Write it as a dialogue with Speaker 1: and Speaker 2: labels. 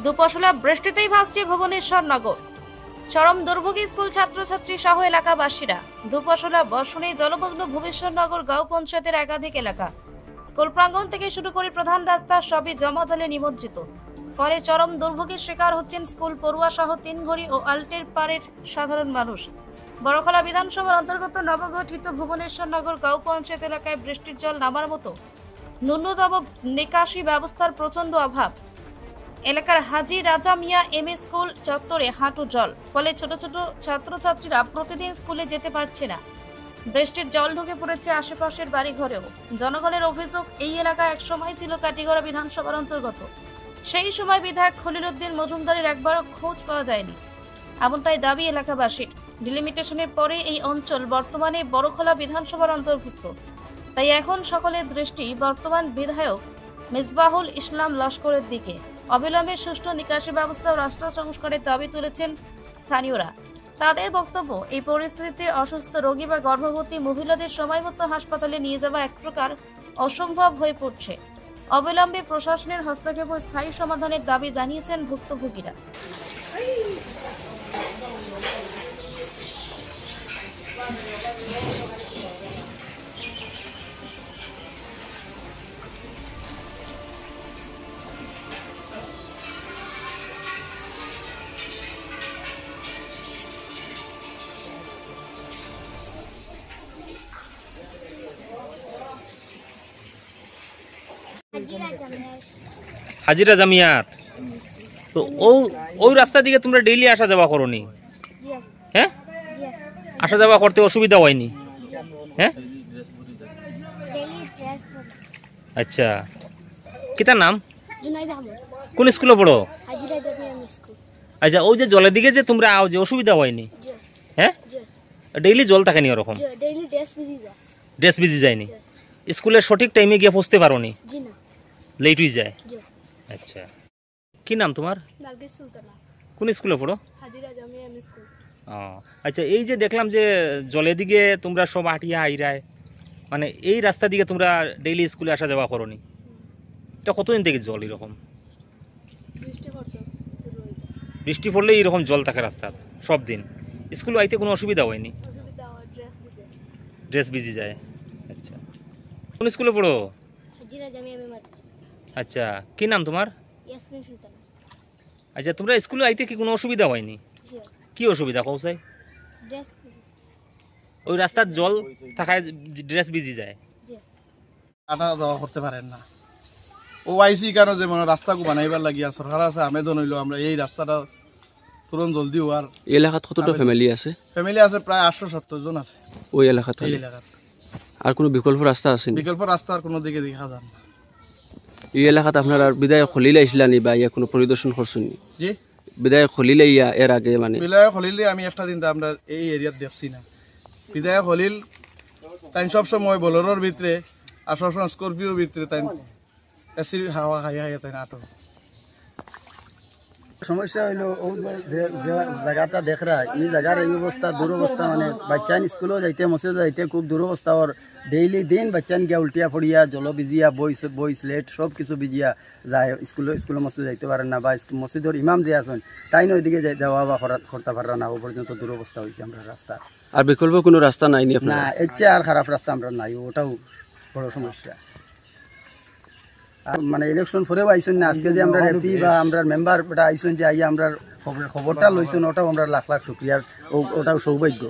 Speaker 1: দুপশলা বৃষ্টিতেই ভাসছে ভুবনেশ্বর নগর। চরম দুর্ভোগী স্কুল ছাত্রছাত্রী সহ এলাকাবাসীরা। দুপশলা বর্ষণে জলমগ্ন ভুবনেশ্বর নগর গাঁও পঞ্চায়েতের একাধিক এলাকা। স্কুল প্রাঙ্গণ থেকে শুরু করে প্রধান রাস্তা সবই জমাজলে নিমজ্জিত। ফলে চরম দুর্ভোগের শিকার হচ্ছেন স্কুল পড়ুয়া সহ তিনঘড়ি ও আল্টের পাড়ের সাধারণ মানুষ। বড়খলা বিধানসভার অন্তর্গত নবগঠিত ভুবনেশ্বর নগর গাঁও পঞ্চায়েত এলাকায় বৃষ্টির জল নামার মতো ন্যূনতম নিকাশি ব্যবস্থার প্রচন্ড অভাব। এলাকার হাজি রাজা মিয়া এমএ স্কুল চত্বরে হাঁটু জল, ফলে ছোট ছোট ছাত্রছাত্রীরা প্রতিদিন স্কুলে যেতে পারছে না। বৃষ্টির জল ঢুকে পড়েছে আশেপাশের বাড়ি ঘরেও। জনগণের অভিযোগ, এই এলাকা একসময় ছিল কাটিগড়া বিধানসভার অন্তর্গত। সেই সময় বিধায়ক খলিল উদ্দিন মজুমদারের একবারও খোঁজ পাওয়া যায়নি, এমনটাই দাবি এলাকাবাসীর। ডিলিমিটেশনের পরে এই অঞ্চল বর্তমানে বড়খলা বিধানসভার অন্তর্ভুক্ত। তাই এখন সকলের দৃষ্টি বর্তমান বিধায়ক মিসবাহুল ইসলাম লস্করের দিকে। অবিলম্বে সুষ্ঠু নিকাশি ব্যবস্থা ও রাস্তা সংস্কারের দাবি তুলেছেন স্থানীয়রা। তাদের বক্তব্য, এই পরিস্থিতিতে অসুস্থ রোগী বা গর্ভবতী মহিলাদের সময়মতো হাসপাতালে নিয়ে যাওয়া এক প্রকার অসম্ভব হয়ে পড়ছে। অবিলম্বে প্রশাসনের হস্তক্ষেপ ও স্থায়ী সমাধানের দাবি জানিয়েছেন ভুক্তভোগীরা।
Speaker 2: হাজিরা জামিয়াত তো ওই রাস্তা দিকে তোমরা ডেইলি আসা যাওয়া করনি? হ্যাঁ, আসা যাওয়া করতে অসুবিধা হয়নি? হ্যাঁ, আচ্ছা। কিতার নাম? কোন স্কুলে পড়ো? আচ্ছা, ওই যে জলের দিকে যে তোমরা আও, যে অসুবিধা হয়নি? হ্যাঁ, ডেইলি জল থাকেনি ওরকম? ড্রেস ভিজি যায়নি? স্কুলের সঠিক টাইমে গিয়ে পৌঁছতে পারো নি? লেট হয়ে যায়? আচ্ছা। কি নাম তোমার? কোন স্কুলে পড়ো? আচ্ছা, এই যে দেখলাম যে জলের দিকে তোমরা সব আটিয়া আইরায়, মানে এই রাস্তা দিকে তোমরা ডেইলি স্কুলে আসা যাওয়া করো নি? এটা কতদিন থেকে জল এরকম? বৃষ্টি পড়লে এরকম জল থাকে রাস্তা সব দিন? স্কুলে আইতে কোনো অসুবিধা হয়নি? ড্রেস ভিজি যায়? আচ্ছা। কোন স্কুলে পড়ো? আচ্ছা, কি নাম তোমার? আচ্ছা, তোমরা স্কুলে আইতে কি কোনো অসুবিধা হয়নি? কি অসুবিধা কৌসাই? ওই রাস্তার জল থাকায় ড্রেস ভিজি যায়?
Speaker 3: আটা দেওয়া করতে পারেন না। ও আইসি কেন যে মানে রাস্তাকে বানাইবার লাগিয়া সরকার আছে আবেদন হইল আমরা এই রাস্তাটা তুরন্ত জলদি হওয়ার।
Speaker 4: এলাকাত কতটা ফ্যামিলি আছে?
Speaker 3: ফ্যামিলি আছে প্রায় 870 জন আছে
Speaker 4: ওই এলাকাতে।
Speaker 3: এই এলাকাত
Speaker 4: আর কোনো বিকল্প রাস্তা আছে?
Speaker 3: বিকল্প রাস্তার কোনো দিকে দেখা যায় না।
Speaker 4: এই এলাকাতে আপনার আর বিধায়ক খলিল আইসলানি বা ইয়া কোনো পরিদর্শন করছেন?
Speaker 3: জি,
Speaker 4: বিধায়ক খলিল ইয়া এর আগে মানে
Speaker 3: বিধায়ক খলিল আমি একটা দিন আমরা এই এরিয়াত দেখছি না। বিধায়ক খলিল তাই সব সময় বোলেরোর ভিতরে আর সবসময় স্করপিওর ভিতরে তাই এসির হাওয়া খাইয়া খাইয়া তাই আটো।
Speaker 5: সমস্যা হইলো জায়গাটা দেখরা এই জায়গার এই অবস্থা দুরবস্থা, মানে বাচ্চান স্কুলেও যাইতে মসজিদও যাইতে খুব দুরবস্থা। ওর ডেইলি দিন বাচ্চান গিয়া উল্টিয়া পড়িয়া জল ভিজিয়া বই স্লেট সব কিছু ভিজিয়া যায় স্কুলে মসজিদ যাইতে পারেন না, বা মসজিদের ইমাম যে আছেন তাই ওইদিকে যাওয়া বা করতে পারে না। ও পর্যন্ত দুরবস্থা হয়েছে আমরা রাস্তা।
Speaker 4: আর বিকল্প কোনো রাস্তা নাই
Speaker 5: না, এর চেয়ে আর খারাপ রাস্তা আমরা নাই, ওটাও বড় সমস্যা। মানে ইলেকশন পরেও আইসেন না, আজকে যে আমরা এমপি বা আমরা মেম্বার আইসেন যে আইয়া আমরা খবরটা লইছেন, ওটাও আমরা লাখ লাখ শুক্রিয়ার, ওটাও সৌভাগ্য।